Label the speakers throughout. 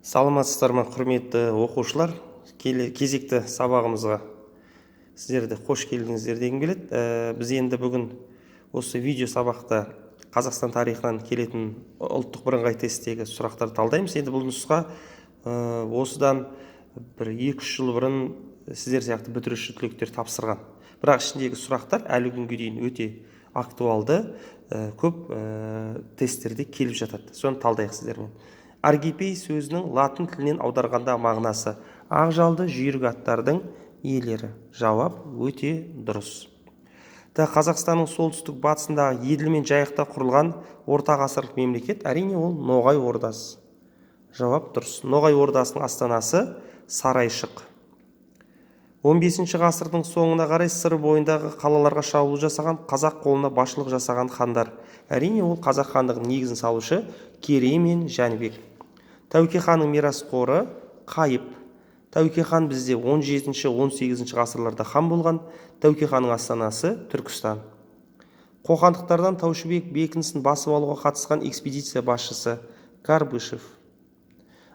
Speaker 1: Саламатсыздар ма, құрметті оқушылар? Кезекті сабағымызға сіздерді қош келдіңіздер дегім келеді. Біз енді бүгін осы видео сабақта Қазақстан тарихынан келетін ұлттық бірыңғай тесттегі сұрақтарды талдаймыз. Енді бұл нұсқа осыдан бір 2-3 жыл бұрын сіздер сияқты бітіруші түлектер тапсырған. Бірақ ішіндегі сұрақтар әлі күнге дейін өте актуалды, көп тесттерде келіп жатады. Соны талдайық сіздермен. Аргипей сөзінің латын тілінен аударғанда мағынасы ақжалды жүйрік аттардың иелері. Жауап өте дұрыс. Қазақстанның солтүстік батысындағы Еділ мен Жайықта құрылған орта ғасырлық мемлекет, әрине ол Ноғай ордасы. Жауап дұрыс. Ноғай ордасының астанасы Сарайшық. 15 ғасырдың соңына қарай сыр бойындағы қалаларға шабуыл жасаған, қазақ қолына басшылық жасаған хандар. Әрине ол қазақ хандығының негізін салушы Керей мен Жәнібек. Тәуке ханның мирасқоры Қайып. Тәуке хан бізде 17-18 ғасырларда хан болған. Тәуке ханның астанасы Түркістан. Қоқандықтардан Таушыбек бекінісін басып алуға қатысқан экспедиция басшысы Карбышев.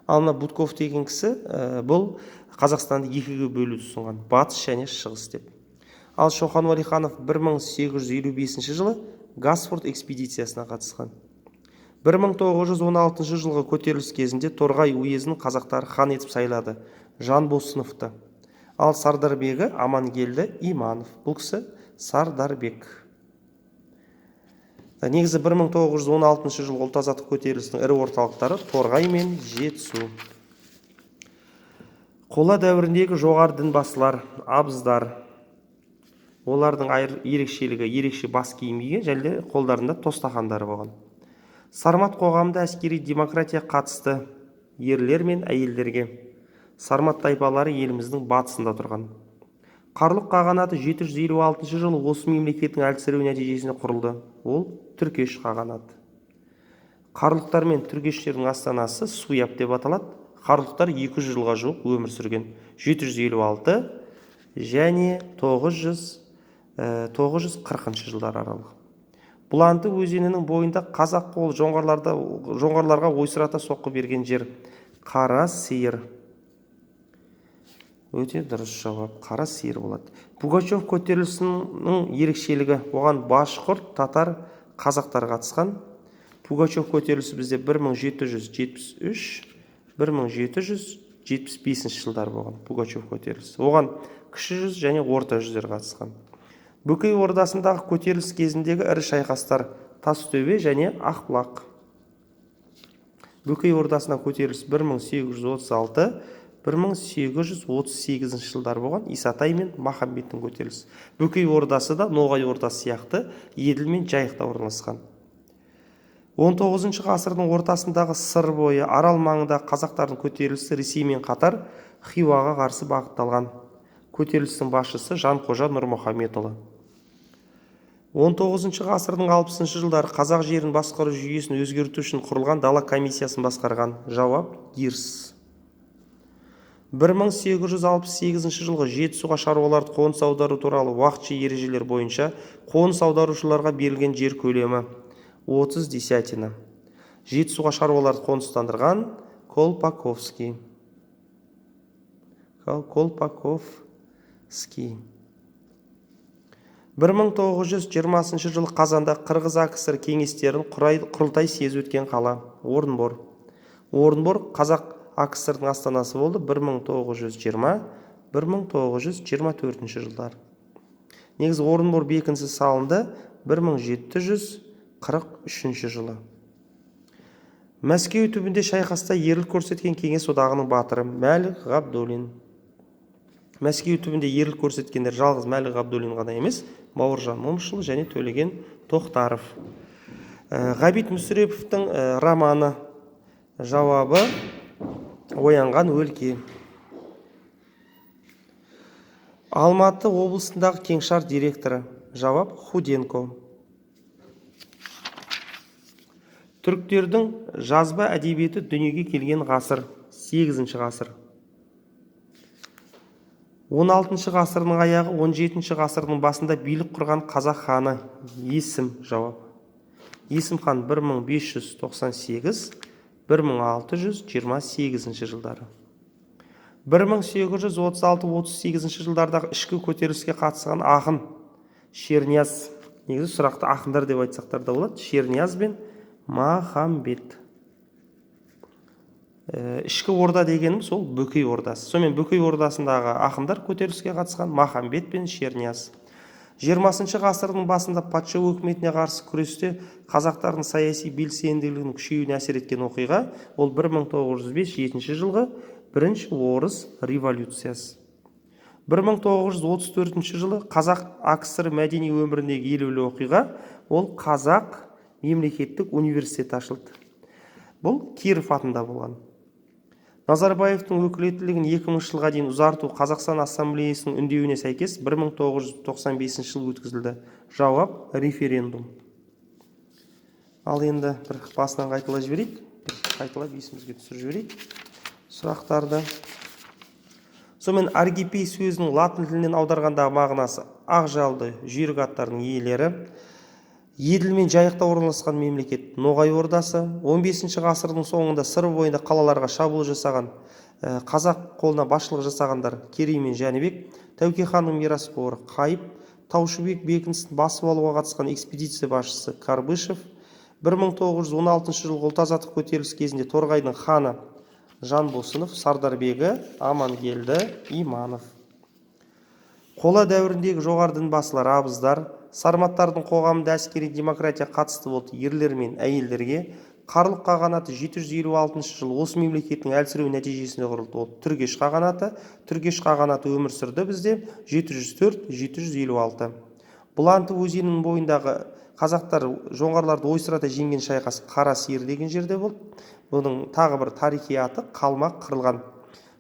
Speaker 1: Ал мына Будков деген кісі бұл Қазақстанды екіге бөлуді ұсынған, батыс және шығыс деп. Ал Шоқан Уәлиханов 1855 жылы Гасфорд экспедициясына қатысқан. 1916 жылғы көтеріліс кезінде Торғай уезін қазақтар хан етіп сайлады Жанбосыновты. Ал Сардарбегі Амангелді Иманов. Бұл кісі Сардарбек. Негізі 1916 жылғы ұлт азаттық көтерілісінің ірі орталықтары Торғай мен Жетісу. Қола дәуіріндегі жоғары дінбасылар, абыздар. Олардың ерекшелігі ерекше бас киім киген, және қолдарында тостақандары болған. Сармат қоғамында әскери демократия қатысты ерлер мен әйелдерге. Сармат тайпалары еліміздің батысында тұрған. Қарлұқ қағанаты 756 жылы осы мемлекеттің әлсіреуі нәтижесінде құрылды. Ол Түркеш қағанаты. Қарлұқтар мен түркештердің астанасы Суяб деп аталады. Қарлұқтар 200 жылға жуық өмір сүрген. 756 және 940 жылдар аралығы. Бұланды өзенінің бойында қазақ қолы жоңғарларға ойсырата соққы берген жер Қара Сиыр. Өте дұрыс жауап, Қара Сиыр болады. Пугачев көтерілісінің ерекшелігі, оған башқұрт, татар, қазақтар қатысқан. Пугачев көтерілісі бізде 1773-1775 жылдар болған. Пугачев көтерілісі. Оған кіші жүз және орта жүздер қатысқан. Бөкей ордасындағы көтеріліс кезіндегі ірі шайқастар Тастөбе және Ақбұлақ. Бөкей ордасына көтеріліс 1836-1838 жылдар болған. Исатай мен Махамбеттің көтерілісі. Бөкей ордасы да Ноғай ордасы сияқты Еділ мен Жайықта орналасқан. 19 ғасырдың ортасындағы сыр бойы Арал маңында қазақтардың көтерілісі Ресеймен қатар Хиуаға қарсы бағытталған. Көтерілістің басшысы Жанқожа Нұрмұхаметұлы. 19 ғасырдың 60 жылдары қазақ жерін басқару жүйесін өзгерту үшін құрылған дала комиссиясын басқарған. Жауап Гирс. 1868 жылғы Жетісуға шаруаларды қоныс аудару туралы уақытша ережелер бойынша қоныс аударушыларға берілген жер көлемі 30 десятина. Жетісуға шаруаларды қоныстандырған Колпаковский. 1920 жылы қазанда Қырғыз АКСР кеңестерін құрылтай съезі өткен қала Орынбор. Орынбор қазақ АКСР-дің астанасы болды 1920-1924 жылдар. Негізі Орынбор бекінісі салынды 1743 жылы. Мәскеу түбінде шайқаста ерлік көрсеткен Кеңес одағының батыры Мәлік Ғабдуллин. Мәскеу түбінде ерлік көрсеткендер жалғыз Мәлік Ғабдуллин ғана емес, Бауыржан Момышұлы және Төлеген Тоқтаров. Ғабит Мүсіреповтің романы. Жауабы Оянған өлке. Алматы облысындағы Кеңшар директоры. Жауап Худенко. Түріктердің жазба әдебиеті дүниеге келген ғасыр 8 ғасыр. 16 ғасырдың аяғы 17 ғасырдың басында билік құрған қазақ ханы Есім. Жауап Есім хан 1598 1628 жылдары. 1836-38 жылдардағы ішкі көтеріліске қатысқан ақын Шернияз, негізі сұрақты ақындар деп айтсақтар да болады, Шернияз бен Махамбет. Ішкі орда дегенім сол Бөкей ордасы. Сонымен Бөкей ордасындағы ақындар көтеріліске қатысқан Махамбет пен Шернияз. 20 ғасырдың басында патша өкіметіне қарсы күресте қазақтардың саяси белсенділігінің күшеюіне әсер еткен оқиға ол 1905-7 жылғы бірінші орыс революциясы. 1934 жылы қазақ АКСР мәдени өміріндегі елеулі оқиға ол Қазақ мемлекеттік университеті ашылды. Бұл Киров атында болған. Назарбаевтың өкілеттілігін 2000 жылға дейін ұзарту Қазақстан Ассамблеясының үндеуіне сәйкес 1995 жылы өткізілді. Жауап референдум. Ал енді бір басынан қайталап жіберейік. Қайталап есімізге түсіріп жіберейік сұрақтарды. Сонымен аргипей сөзінің латын тілінен аударғандағы мағынасы ақ жалды жүйрік аттардың иелері. Еділ мен Жайықта орналасқан мемлекет Ноғай ордасы. 15 ғасырдың соңында сыр бойында қалаларға шабуыл жасаған қазақ қолына басшылық жасағандар Керей мен Жәнібек, Тәуке ханның мирасқоры Қайып, Таушыбек бекінісін басып алуға қатысқан экспедиция басшысы Карбышев, 1916 жылғы ұлт азаттық көтеріліс кезінде Торғайдың ханы Жанбосынов, Сардарбегі Амангелді Иманов. Қола дәуіріндегі жоғары дінбасылар абыздар, сарматтардың қоғамында әскери демократия қатысты болды. Ерлер мен әйелдерге Қарлық қағанаты 756 жылы осы мемлекеттің әлсіреу нәтижесінде құрылды. Ол Түргеш қағанаты. Түргеш қағанаты өмір сүрді бізде 704-756. Бұланты өзенінің бойындағы қазақтар жоңғарларды ойсырата жеңген шайқас Қара сиыр деген жерде болды. Бұның тағы бір тарихи аты Қалмақ қырылған.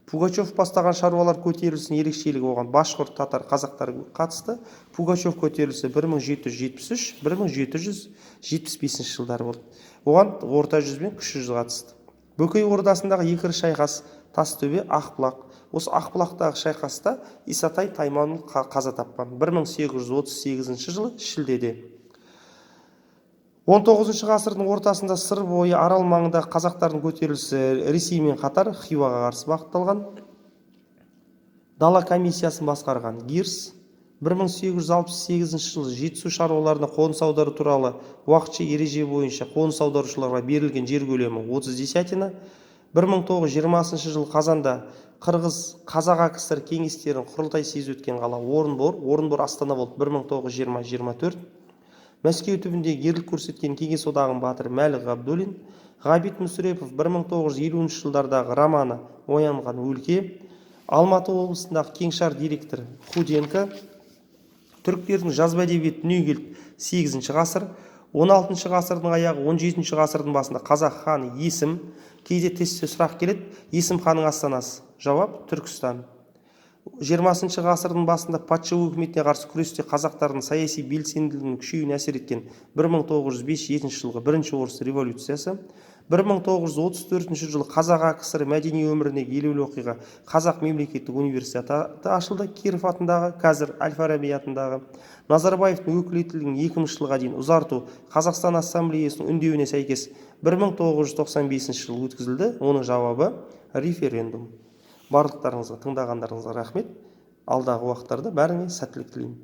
Speaker 1: Пугачев бастаған шаруалар көтерілісінің ерекшелігі оған башқұрт татар қазақтар қатысты. Пугачев көтерілісі 1773-1775 жылдары болды. Оған орта жүз бен кіші жүз қатысты. Бөкей ордасындағы екінші шайқас Тастөбе Ақбұлақ. Осы Ақбұлақтағы шайқаста Исатай Тайманұлы қаза тапқан 1838 жылы шілдеде. 19 ғасырдың ортасында сыр бойы арал маңында қазақтардың көтерілісі Ресеймен қатар Хиуаға қарсы бағытталған. Дала комиссиясын басқарған Гирс 1868 жылы жетісу шаруаларына қоныс аудару туралы уақытша ереже бойынша қоныс аударушыларға берілген жер көлемі 30 десятина. 1920 жылы қазанда Қазақ АКСР кеңестерінің құрылтай съезі өткен қала Орынбор Астана болды 1920-24. Мәскеу түбіндегі ерлік көрсеткен кеңес одағының батыры Мәлік Ғабдуллин, Ғабит Мүсірепов 1950 жылдардағы романы Оянған өлке, Алматы облысындағы кеңшар директор Худенко, түріктердің жазба әдебиеті дүниеге келді 8 ғасыр, 16 ғасырдың аяғы 17 ғасырдың басында қазақ ханы Есім, кейде тестте сұрақ келеді, Есім ханның астанасы. Жауап Түркістан. 20 ғасырдың басында патша өкіметіне қарсы күресте қазақтардың саяси белсенділігінің күшеюіне әсер еткен 1905-7 жылғы бірінші орыс революциясы. 1934 жылы қазақ АКСР мәдени өміріндегі елеулі оқиға Қазақ мемлекеттік университеті ашылды. Киров атындағы, қазір Әл-Фараби атындағы. Назарбаевтың өкілеттілігін 2000 жылға дейін ұзарту Қазақстан Ассамблеясының үндеуіне сәйкес 1995 жылы өткізілді. Оның жауабы референдум. Барлықтарыңызға, тыңдағандарыңызға рахмет. Алдағы уақыттарда бәріңе сәттілік тілеймін.